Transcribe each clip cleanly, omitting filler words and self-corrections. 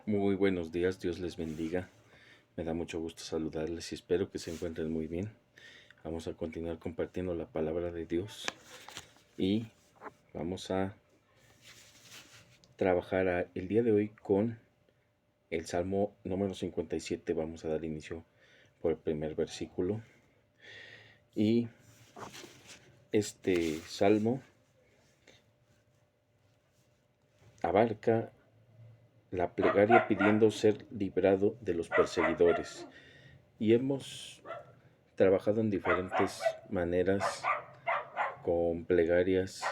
Muy buenos días, Dios les bendiga. Me da mucho gusto saludarles y espero que se encuentren muy bien. Vamos a continuar compartiendo la palabra de Dios y vamos a trabajar el día de hoy con el Salmo número 57. Vamos a dar inicio por el primer versículo. Y este salmo abarca la plegaria pidiendo ser librado de los perseguidores. Y hemos trabajado en diferentes maneras con plegarias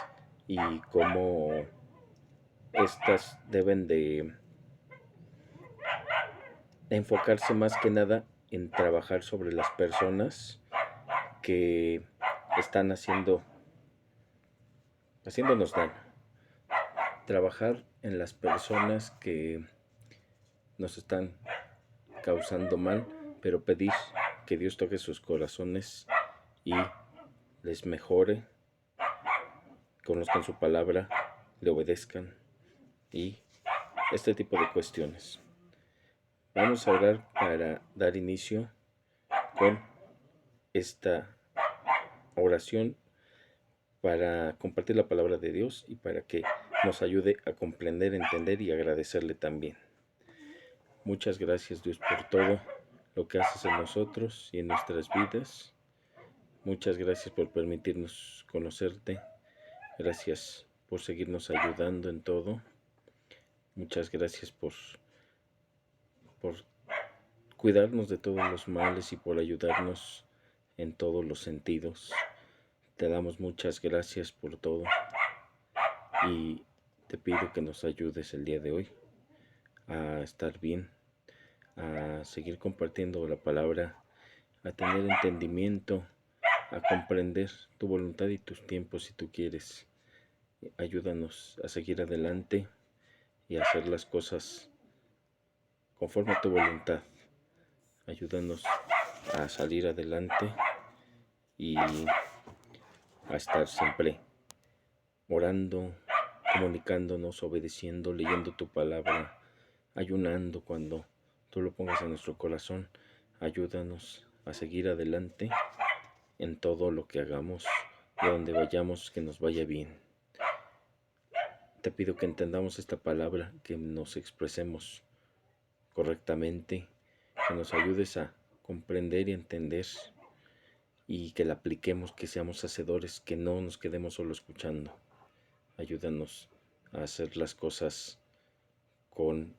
y cómo estas deben de enfocarse más que nada en trabajar sobre las personas que están haciéndonos daño. Trabajar en las personas que nos están causando mal, pero pedir que Dios toque sus corazones y les mejore, conozcan su palabra, le obedezcan y este tipo de cuestiones. Vamos a orar para dar inicio con esta oración para compartir la palabra de Dios y para que nos ayude a comprender, entender y agradecerle también. Muchas gracias, Dios, por todo lo que haces en nosotros y en nuestras vidas. Muchas gracias por permitirnos conocerte. Gracias por seguirnos ayudando en todo. Muchas gracias por cuidarnos de todos los males y por ayudarnos en todos los sentidos. Te damos muchas gracias por todo y te pido que nos ayudes el día de hoy a estar bien, a seguir compartiendo la palabra, a tener entendimiento, a comprender tu voluntad y tus tiempos si tú quieres. Ayúdanos a seguir adelante y a hacer las cosas conforme a tu voluntad. Ayúdanos a salir adelante y a estar siempre orando, comunicándonos, obedeciendo, leyendo tu palabra, ayunando cuando tú lo pongas en nuestro corazón. Ayúdanos a seguir adelante en todo lo que hagamos y donde vayamos, que nos vaya bien. Te pido que entendamos esta palabra, que nos expresemos correctamente, que nos ayudes a comprender y entender y que la apliquemos, que seamos hacedores, que no nos quedemos solo escuchando. Ayúdanos a hacer las cosas con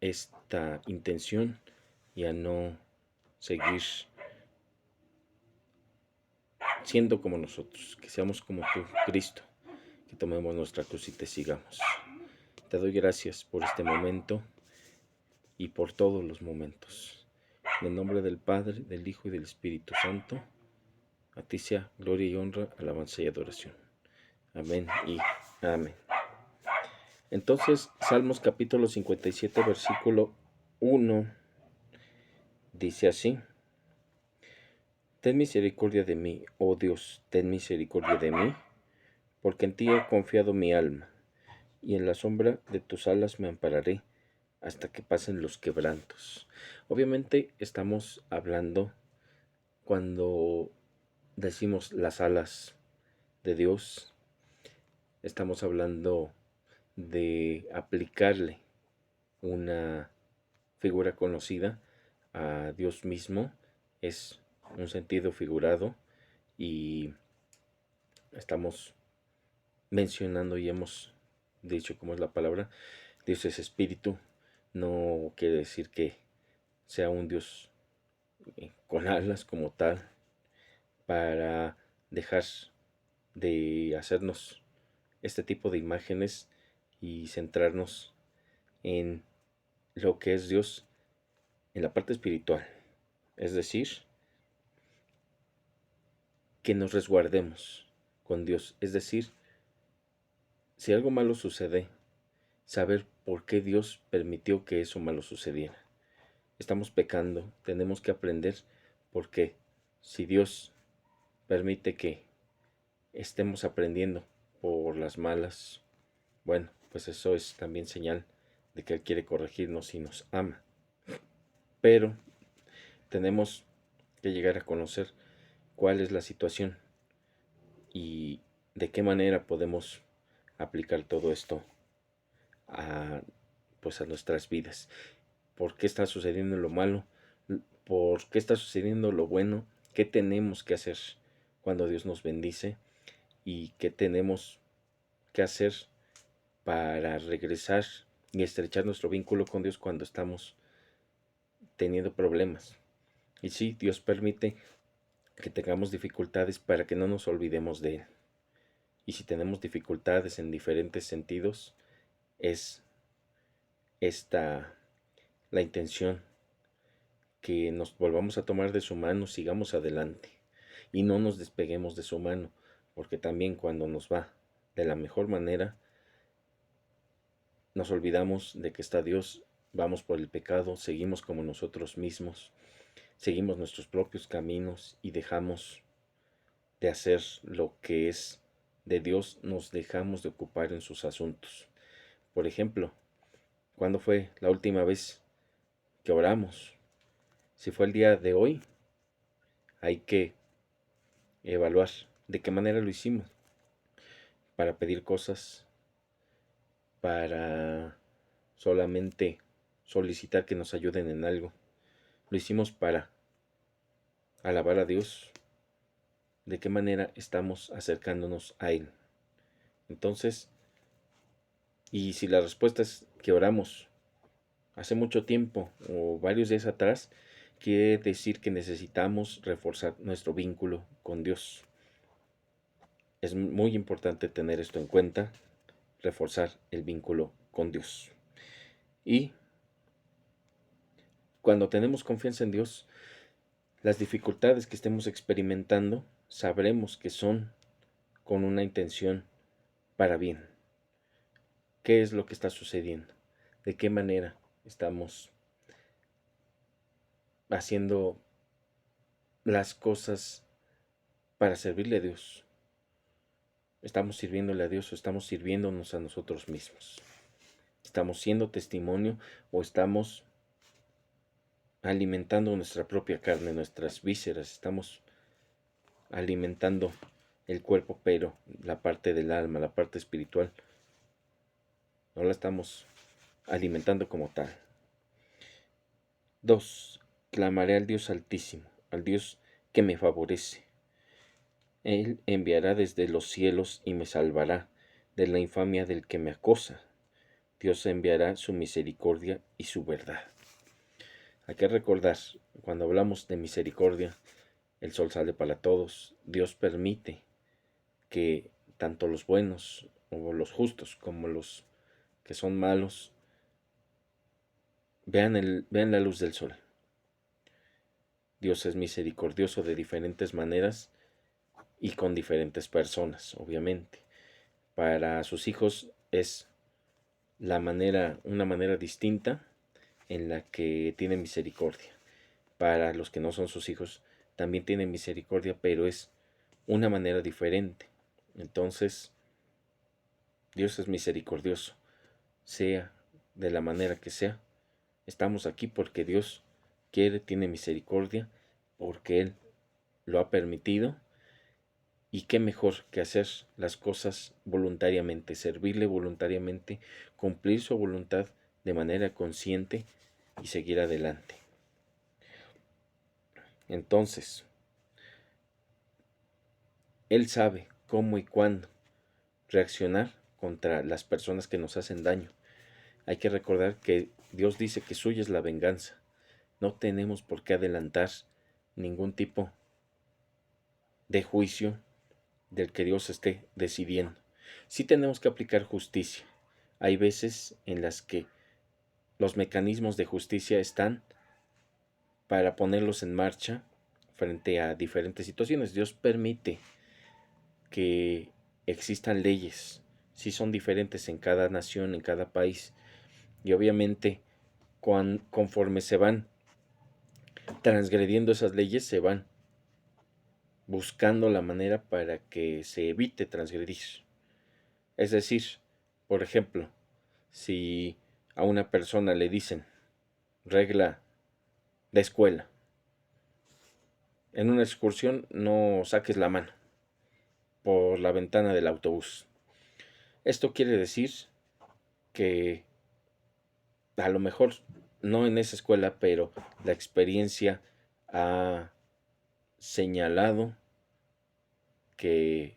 esta intención y a no seguir siendo como nosotros, que seamos como tú, Cristo, que tomemos nuestra cruz y te sigamos. Te doy gracias por este momento y por todos los momentos. En el nombre del Padre, del Hijo y del Espíritu Santo, a ti sea gloria y honra, alabanza y adoración. Amén y amén. Entonces, Salmos capítulo 57, versículo 1, dice así: Ten misericordia de mí, oh Dios, ten misericordia de mí, porque en ti he confiado mi alma, y en la sombra de tus alas me ampararé hasta que pasen los quebrantos. Obviamente estamos hablando, cuando decimos las alas de Dios, estamos hablando de aplicarle una figura conocida a Dios mismo. Es un sentido figurado y estamos mencionando y hemos dicho cómo es la palabra. Dios es espíritu. No quiere decir que sea un Dios con alas como tal, para dejar de hacernos este tipo de imágenes y centrarnos en lo que es Dios en la parte espiritual. Es decir, que nos resguardemos con Dios. Es decir, si algo malo sucede, saber por qué Dios permitió que eso malo sucediera. Estamos pecando, tenemos que aprender por qué. Si Dios permite que estemos aprendiendo por las malas, bueno, pues eso es también señal de que Él quiere corregirnos y nos ama. Pero tenemos que llegar a conocer cuál es la situación y de qué manera podemos aplicar todo esto a, pues a nuestras vidas. ¿Por qué está sucediendo lo malo? ¿Por qué está sucediendo lo bueno? ¿Qué tenemos que hacer cuando Dios nos bendice? ¿Y qué tenemos que hacer para regresar y estrechar nuestro vínculo con Dios cuando estamos teniendo problemas? Y sí, Dios permite que tengamos dificultades para que no nos olvidemos de Él. Y si tenemos dificultades en diferentes sentidos, es esta la intención, que nos volvamos a tomar de su mano, sigamos adelante y no nos despeguemos de su mano, porque también cuando nos va de la mejor manera, nos olvidamos de que está Dios, vamos por el pecado, seguimos como nosotros mismos, seguimos nuestros propios caminos y dejamos de hacer lo que es de Dios, nos dejamos de ocupar en sus asuntos. Por ejemplo, ¿cuándo fue la última vez que oramos? Si fue el día de hoy, hay que evaluar de qué manera lo hicimos, para pedir cosas, para solamente solicitar que nos ayuden en algo. Lo hicimos para alabar a Dios. ¿De qué manera estamos acercándonos a Él? Entonces, y si la respuesta es que oramos hace mucho tiempo o varios días atrás, quiere decir que necesitamos reforzar nuestro vínculo con Dios. Es muy importante tener esto en cuenta, reforzar el vínculo con Dios. Y cuando tenemos confianza en Dios, las dificultades que estemos experimentando, sabremos que son con una intención para bien. ¿Qué es lo que está sucediendo? ¿De qué manera estamos haciendo las cosas para servirle a Dios? ¿Estamos sirviéndole a Dios o estamos sirviéndonos a nosotros mismos? ¿Estamos siendo testimonio o estamos alimentando nuestra propia carne, nuestras vísceras? Estamos alimentando el cuerpo, pero la parte del alma, la parte espiritual, no la estamos alimentando como tal. 2. Clamaré al Dios Altísimo, al Dios que me favorece. Él enviará desde los cielos y me salvará de la infamia del que me acosa. Dios enviará su misericordia y su verdad. Hay que recordar, cuando hablamos de misericordia, el sol sale para todos. Dios permite que tanto los buenos o los justos como los que son malos vean la luz del sol. Dios es misericordioso de diferentes maneras y con diferentes personas, obviamente. Para sus hijos es una manera distinta en la que tiene misericordia. Para los que no son sus hijos también tiene misericordia, pero es una manera diferente. Entonces, Dios es misericordioso, sea de la manera que sea. Estamos aquí porque Dios quiere, tiene misericordia, porque Él lo ha permitido. Y qué mejor que hacer las cosas voluntariamente, servirle voluntariamente, cumplir su voluntad de manera consciente y seguir adelante. Entonces, Él sabe cómo y cuándo reaccionar contra las personas que nos hacen daño. Hay que recordar que Dios dice que suya es la venganza. No tenemos por qué adelantar ningún tipo de juicio del que Dios esté decidiendo. Sí tenemos que aplicar justicia. Hay veces en las que los mecanismos de justicia están para ponerlos en marcha frente a diferentes situaciones. Dios permite que existan leyes, sí son diferentes en cada nación, en cada país, y obviamente conforme se van transgrediendo esas leyes, se van buscando la manera para que se evite transgredir. Es decir, por ejemplo, si a una persona le dicen, regla de escuela, en una excursión no saques la mano por la ventana del autobús. Esto quiere decir que a lo mejor no en esa escuela, pero la experiencia ha señalado que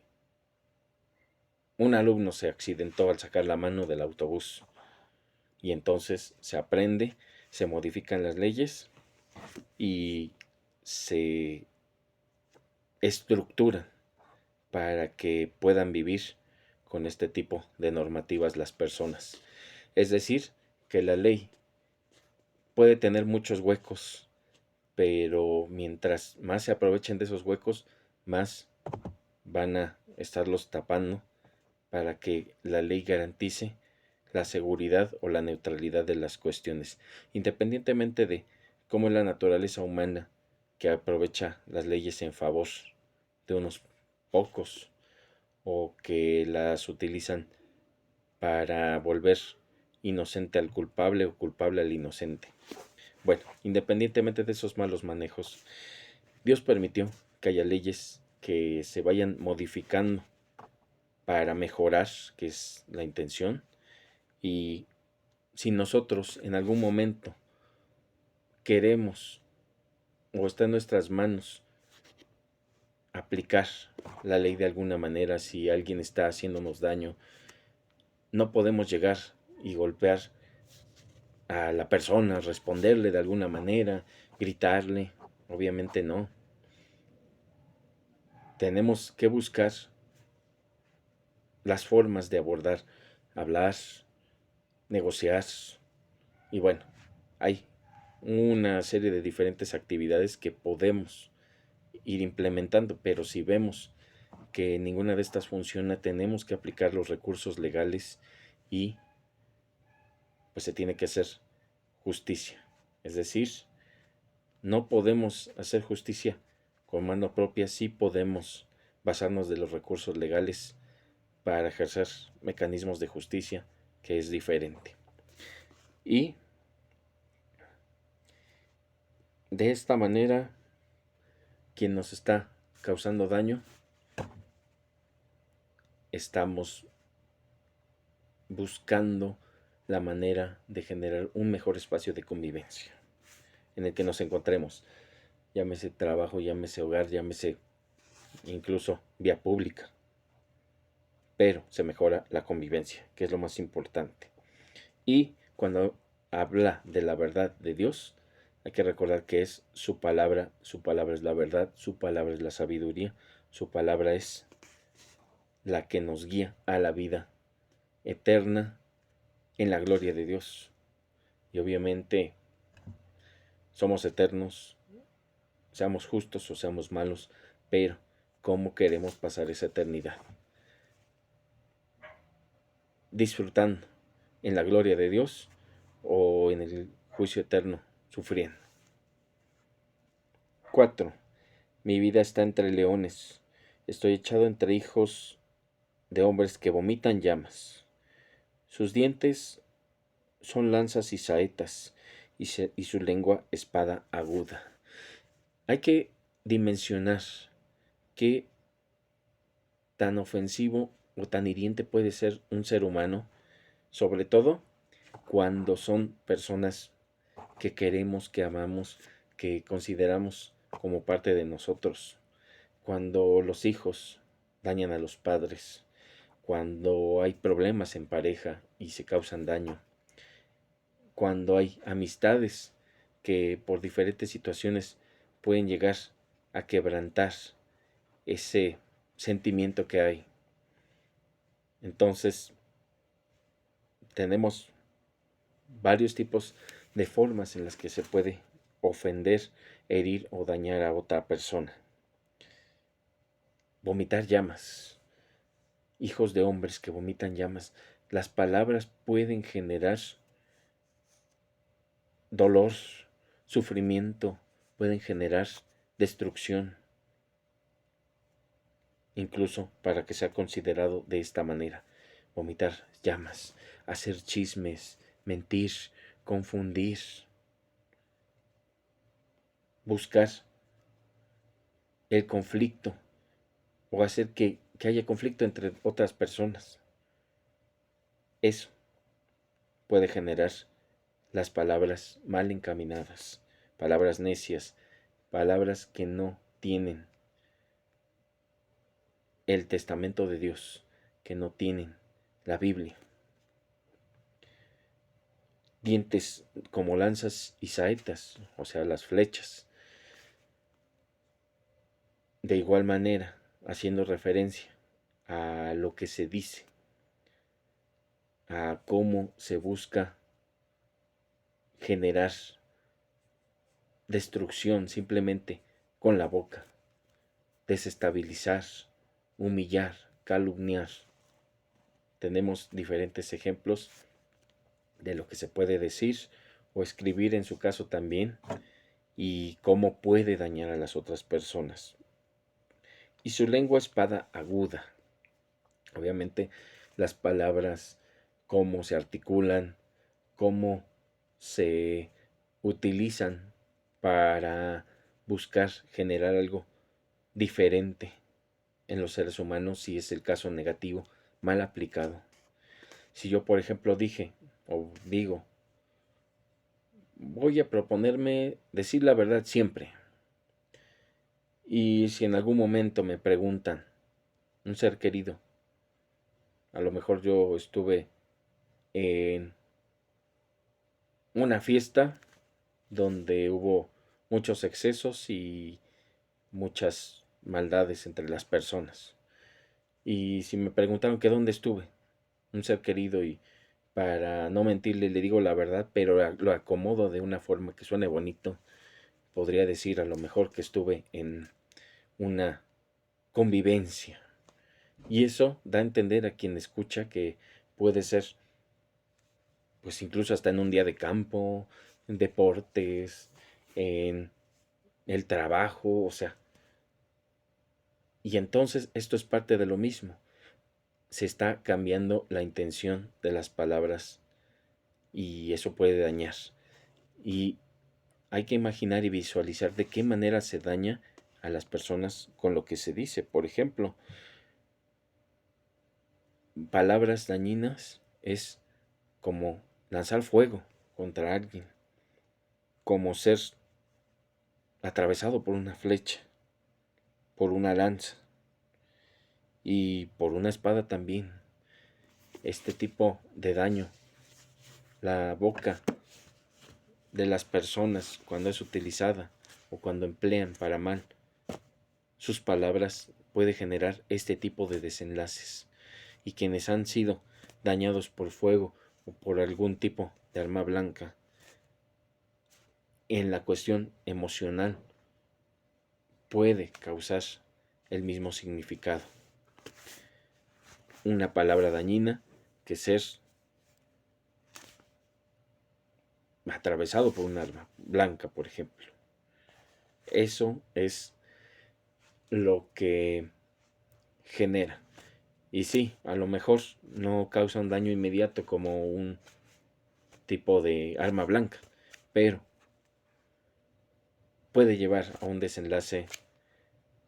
un alumno se accidentó al sacar la mano del autobús y entonces se aprende, se modifican las leyes y se estructuran para que puedan vivir con este tipo de normativas las personas. Es decir, que la ley puede tener muchos huecos, pero mientras más se aprovechen de esos huecos, más van a estarlos tapando para que la ley garantice la seguridad o la neutralidad de las cuestiones, independientemente de cómo es la naturaleza humana que aprovecha las leyes en favor de unos pocos o que las utilizan para volver inocente al culpable o culpable al inocente. Bueno, independientemente de esos malos manejos, Dios permitió que haya leyes que se vayan modificando para mejorar, que es la intención, y si nosotros en algún momento queremos o está en nuestras manos aplicar la ley de alguna manera, si alguien está haciéndonos daño, no podemos llegar y golpear a la persona, responderle de alguna manera, gritarle, obviamente no. Tenemos que buscar las formas de abordar, hablar, negociar y bueno, hay una serie de diferentes actividades que podemos ir implementando, pero si vemos que ninguna de estas funciona, tenemos que aplicar los recursos legales y pues se tiene que hacer justicia. Es decir, no podemos hacer justicia con mano propia, sí podemos basarnos de los recursos legales para ejercer mecanismos de justicia, que es diferente. Y de esta manera, quien nos está causando daño, estamos buscando la manera de generar un mejor espacio de convivencia en el que nos encontremos, llámese trabajo, llámese hogar, llámese incluso vía pública, pero se mejora la convivencia, que es lo más importante. Y cuando habla de la verdad de Dios, hay que recordar que es su palabra es la verdad, su palabra es la sabiduría, su palabra es la que nos guía a la vida eterna en la gloria de Dios. Y obviamente somos eternos, seamos justos o seamos malos, pero ¿cómo queremos pasar esa eternidad? ¿Disfrutando en la gloria de Dios o en el juicio eterno sufriendo? 4. Mi vida está entre leones. Estoy echado entre hijos de hombres que vomitan llamas. Sus dientes son lanzas y saetas, y su lengua espada aguda. Hay que dimensionar qué tan ofensivo o tan hiriente puede ser un ser humano, sobre todo cuando son personas que queremos, que amamos, que consideramos como parte de nosotros. Cuando los hijos dañan a los padres, cuando hay problemas en pareja y se causan daño, cuando hay amistades que por diferentes situaciones pueden llegar a quebrantar ese sentimiento que hay. Entonces, tenemos varios tipos de formas en las que se puede ofender, herir o dañar a otra persona. Vomitar llamas. Hijos de hombres que vomitan llamas. Las palabras pueden generar dolor, sufrimiento, pueden generar destrucción, incluso para que sea considerado de esta manera. Vomitar llamas, hacer chismes, mentir, confundir, buscar el conflicto o hacer que haya conflicto entre otras personas. Eso puede generar las palabras mal encaminadas, palabras necias, palabras que no tienen el testamento de Dios, que no tienen la Biblia. Dientes como lanzas y saetas, o sea, las flechas. De igual manera, haciendo referencia a lo que se dice, a cómo se busca generar destrucción simplemente con la boca, desestabilizar, humillar, calumniar. Tenemos diferentes ejemplos de lo que se puede decir o escribir en su caso también y cómo puede dañar a las otras personas. Y su lengua espada aguda. Obviamente las palabras, cómo se articulan, cómo se utilizan para buscar generar algo diferente en los seres humanos, si es el caso negativo, mal aplicado. Si yo, por ejemplo, dije o digo, voy a proponerme decir la verdad siempre. Y si en algún momento me preguntan, un ser querido, a lo mejor yo estuve en una fiesta donde hubo muchos excesos y muchas maldades entre las personas. Y si me preguntaron que dónde estuve, un ser querido, y para no mentirle le digo la verdad, pero lo acomodo de una forma que suene bonito, podría decir a lo mejor que estuve en una convivencia. Y eso da a entender a quien escucha que puede ser, pues incluso hasta en un día de campo, en deportes, en el trabajo, o sea. Y entonces esto es parte de lo mismo. Se está cambiando la intención de las palabras y eso puede dañar. Y hay que imaginar y visualizar de qué manera se daña a las personas con lo que se dice. Por ejemplo, palabras dañinas es como lanzar fuego contra alguien, como ser atravesado por una flecha, por una lanza y por una espada también. Este tipo de daño, la boca de las personas cuando es utilizada o cuando emplean para mal sus palabras, puede generar este tipo de desenlaces. Y quienes han sido dañados por fuego o por algún tipo de arma blanca, en la cuestión emocional, puede causar el mismo significado. Una palabra dañina que ser atravesado por un arma blanca, por ejemplo. Eso es lo que genera. Y sí, a lo mejor no causa un daño inmediato como un tipo de arma blanca, pero puede llevar a un desenlace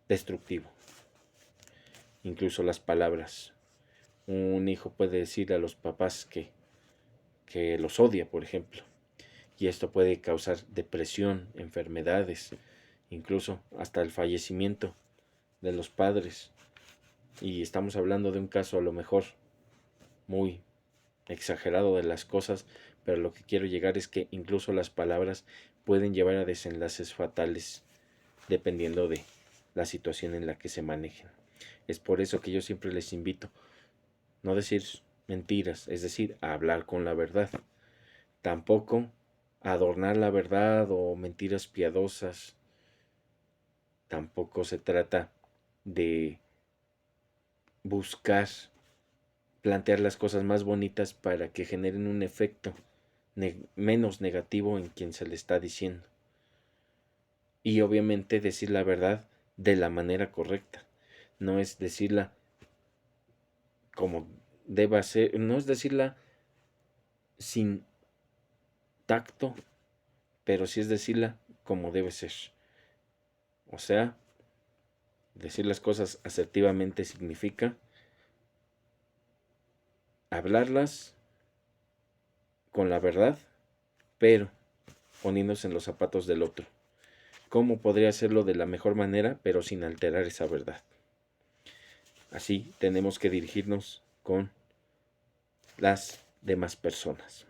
destructivo. Incluso las palabras. Un hijo puede decir a los papás que los odia, por ejemplo. Y esto puede causar depresión, enfermedades, incluso hasta el fallecimiento de los padres. Y estamos hablando de un caso a lo mejor muy exagerado de las cosas, pero lo que quiero llegar es que incluso las palabras pueden llevar a desenlaces fatales dependiendo de la situación en la que se manejen. Es por eso que yo siempre les invito no decir mentiras, es decir, a hablar con la verdad. Tampoco adornar la verdad o mentiras piadosas. Tampoco se trata de buscar plantear las cosas más bonitas para que generen un efecto menos negativo en quien se le está diciendo. Y obviamente decir la verdad de la manera correcta. No es decirla como deba ser, no es decirla sin tacto, pero sí es decirla como debe ser. O sea, decir las cosas asertivamente significa hablarlas con la verdad, pero poniéndose en los zapatos del otro. ¿Cómo podría hacerlo de la mejor manera, pero sin alterar esa verdad? Así tenemos que dirigirnos con las demás personas.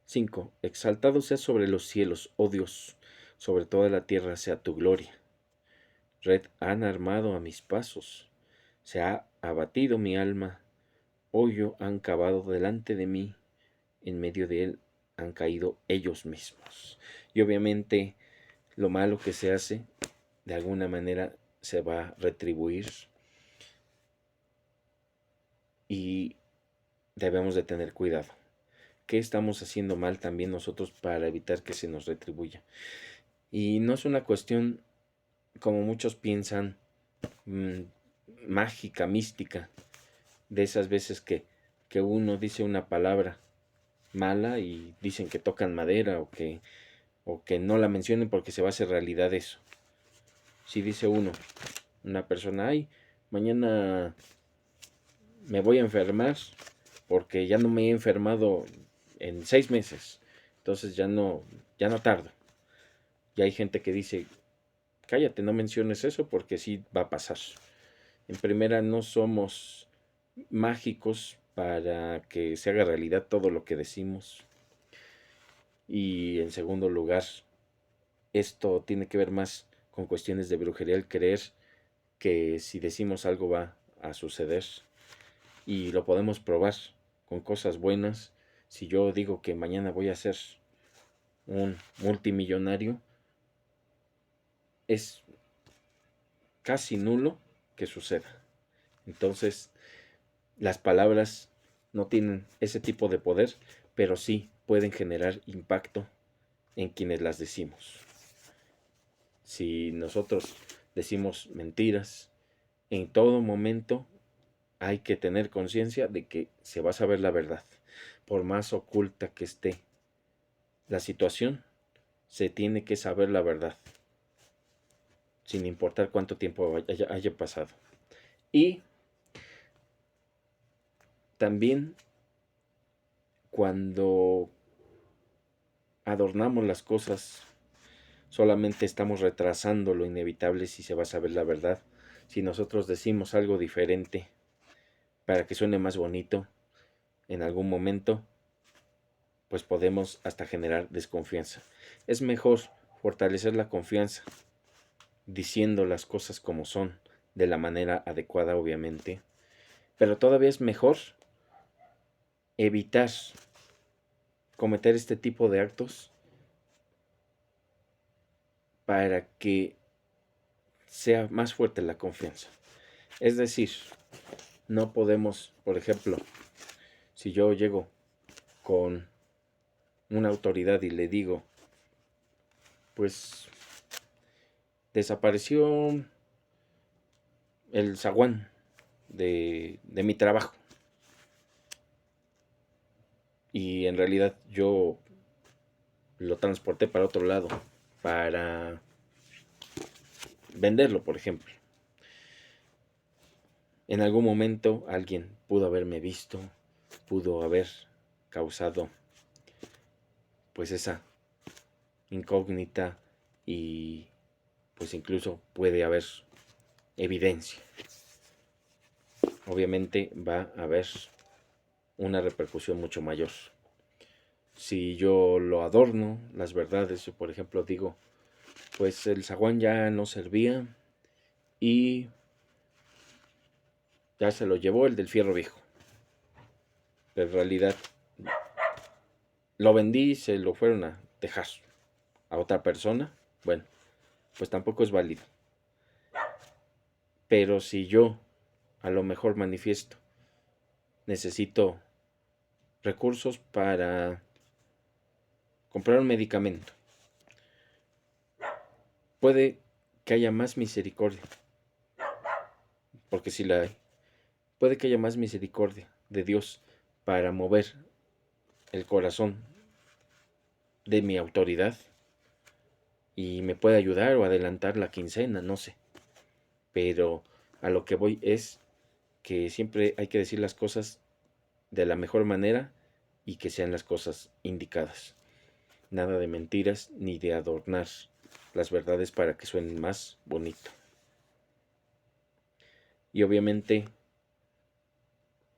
5. Exaltado sea sobre los cielos, oh Dios, sobre toda la tierra sea tu gloria. Red han armado a mis pasos, se ha abatido mi alma, hoyo han cavado delante de mí, en medio de él han caído ellos mismos. Y obviamente lo malo que se hace, de alguna manera se va a retribuir, y debemos de tener cuidado. ¿Qué estamos haciendo mal también nosotros para evitar que se nos retribuya? Y no es una cuestión, como muchos piensan, mágica, mística, de esas veces que uno dice una palabra mala y dicen que tocan madera, o que no la mencionen porque se va a hacer realidad eso. Si dice una persona, ay, mañana me voy a enfermar porque ya no me he enfermado en 6 meses, entonces ya no tardo. Y hay gente que dice, cállate, no menciones eso porque sí va a pasar. En primera, no somos mágicos para que se haga realidad todo lo que decimos. Y en segundo lugar, esto tiene que ver más con cuestiones de brujería, el creer que si decimos algo va a suceder. Y lo podemos probar con cosas buenas. Si yo digo que mañana voy a ser un multimillonario, es casi nulo que suceda. Entonces, las palabras no tienen ese tipo de poder, pero sí pueden generar impacto en quienes las decimos. Si nosotros decimos mentiras, en todo momento hay que tener conciencia de que se va a saber la verdad. Por más oculta que esté la situación, se tiene que saber la verdad, sin importar cuánto tiempo haya pasado. Y también cuando adornamos las cosas, solamente estamos retrasando lo inevitable si se va a saber la verdad. Si nosotros decimos algo diferente para que suene más bonito, en algún momento, pues podemos hasta generar desconfianza. Es mejor fortalecer la confianza diciendo las cosas como son, de la manera adecuada, obviamente. Pero todavía es mejor evitar cometer este tipo de actos para que sea más fuerte la confianza. Es decir, no podemos, por ejemplo, si yo llego con una autoridad y le digo, pues desapareció el zaguán de mi trabajo, y en realidad yo lo transporté para otro lado para venderlo, por ejemplo. En algún momento alguien pudo haberme visto, pudo haber causado pues esa incógnita, y pues incluso puede haber evidencia. Obviamente va a haber una repercusión mucho mayor. Si yo lo adorno, las verdades, yo por ejemplo digo, pues el zaguán ya no servía y ya se lo llevó el del fierro viejo. Pero en realidad lo vendí y se lo fueron a dejar a otra persona. Bueno, pues tampoco es válido. Pero si yo a lo mejor manifiesto, necesito recursos para comprar un medicamento, puede que haya más misericordia, porque si la hay, puede que haya más misericordia de Dios para mover el corazón de mi autoridad y me puede ayudar o adelantar la quincena, no sé. Pero a lo que voy es que siempre hay que decir las cosas de la mejor manera y que sean las cosas indicadas. Nada de mentiras ni de adornar las verdades para que suenen más bonito. Y obviamente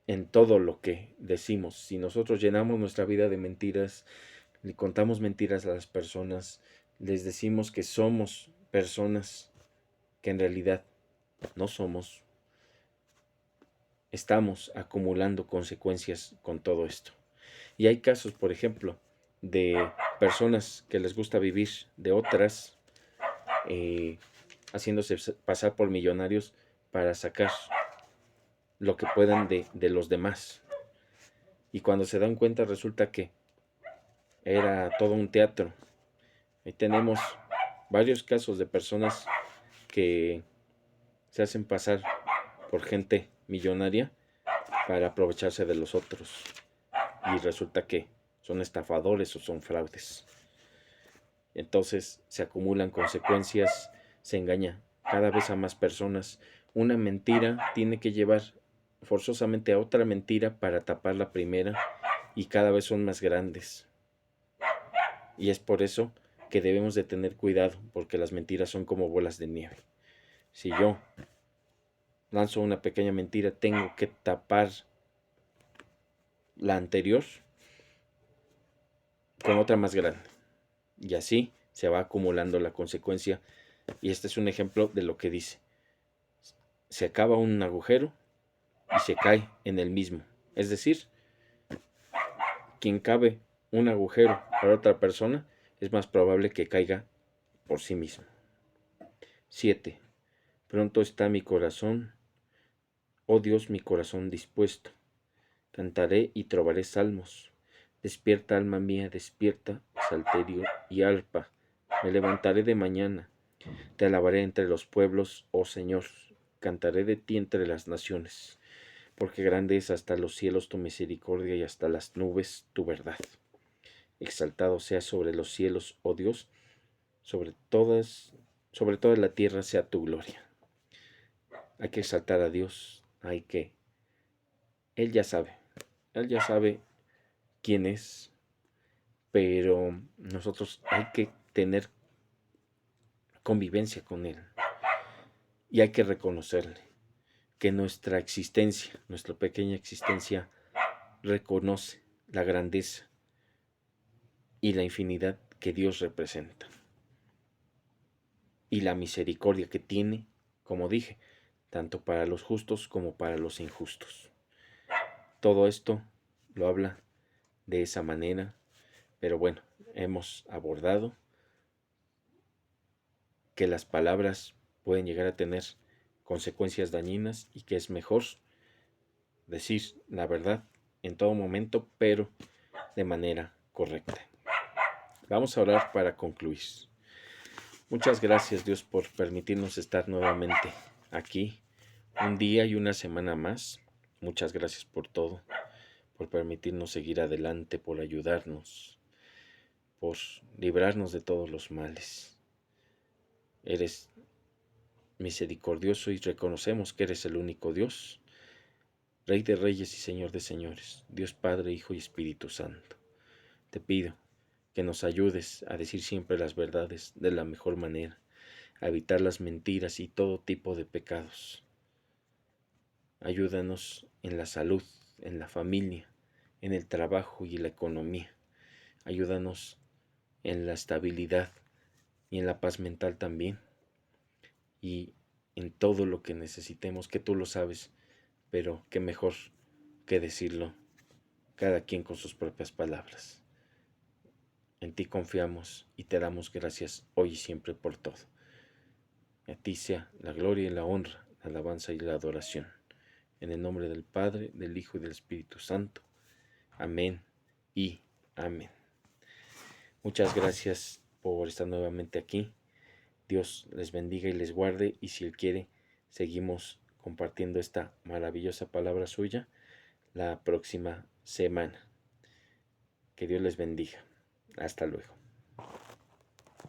en todo lo que decimos, si nosotros llenamos nuestra vida de mentiras, le contamos mentiras a las personas, les decimos que somos personas que en realidad no somos, estamos acumulando consecuencias con todo esto. Y hay casos, por ejemplo, de personas que les gusta vivir de otras, haciéndose pasar por millonarios para sacar lo que puedan de los demás. Y cuando se dan cuenta resulta que era todo un teatro. Ahí tenemos varios casos de personas que se hacen pasar por gente millonaria para aprovecharse de los otros. Y resulta que son estafadores o son fraudes. Entonces se acumulan consecuencias, se engaña cada vez a más personas. Una mentira tiene que llevar forzosamente a otra mentira para tapar la primera y cada vez son más grandes. Y es por eso que debemos de tener cuidado, porque las mentiras son como bolas de nieve. Si yo lanzo una pequeña mentira, tengo que tapar la anterior con otra más grande. Y así se va acumulando la consecuencia. Y este es un ejemplo de lo que dice. Se acaba un agujero y se cae en el mismo. Es decir, quien cabe un agujero para otra persona es más probable que caiga por sí mismo. 7. Pronto está mi corazón, oh Dios, mi corazón dispuesto. Cantaré y trovaré salmos. Despierta, alma mía, despierta, salterio y arpa. Me levantaré de mañana. Te alabaré entre los pueblos, oh Señor. Cantaré de ti entre las naciones. Porque grande es hasta los cielos tu misericordia y hasta las nubes tu verdad. Exaltado sea sobre los cielos, oh Dios, sobre toda la tierra sea tu gloria. Hay que exaltar a Dios, Él ya sabe quién es, pero nosotros hay que tener convivencia con Él y hay que reconocerle que nuestra existencia, nuestra pequeña existencia, reconoce la grandeza y la infinidad que Dios representa y la misericordia que tiene, como dije, tanto para los justos como para los injustos. Todo esto lo habla de esa manera, pero bueno, hemos abordado que las palabras pueden llegar a tener consecuencias dañinas y que es mejor decir la verdad en todo momento, pero de manera correcta. Vamos a orar para concluir. Muchas gracias, Dios, por permitirnos estar nuevamente aquí un día y una semana más. Muchas gracias por todo, por permitirnos seguir adelante, por ayudarnos, por librarnos de todos los males. Eres misericordioso y reconocemos que eres el único Dios, Rey de reyes y Señor de señores, Dios Padre, Hijo y Espíritu Santo. Te pido que nos ayudes a decir siempre las verdades de la mejor manera, a evitar las mentiras y todo tipo de pecados. Ayúdanos en la salud, en la familia, en el trabajo y la economía. Ayúdanos en la estabilidad y en la paz mental también. Y en todo lo que necesitemos, que tú lo sabes, pero qué mejor que decirlo cada quien con sus propias palabras. En ti confiamos y te damos gracias hoy y siempre por todo. A ti sea la gloria y la honra, la alabanza y la adoración. En el nombre del Padre, del Hijo y del Espíritu Santo. Amén y amén. Muchas gracias por estar nuevamente aquí. Dios les bendiga y les guarde, y si Él quiere, seguimos compartiendo esta maravillosa palabra suya la próxima semana. Que Dios les bendiga. Hasta luego.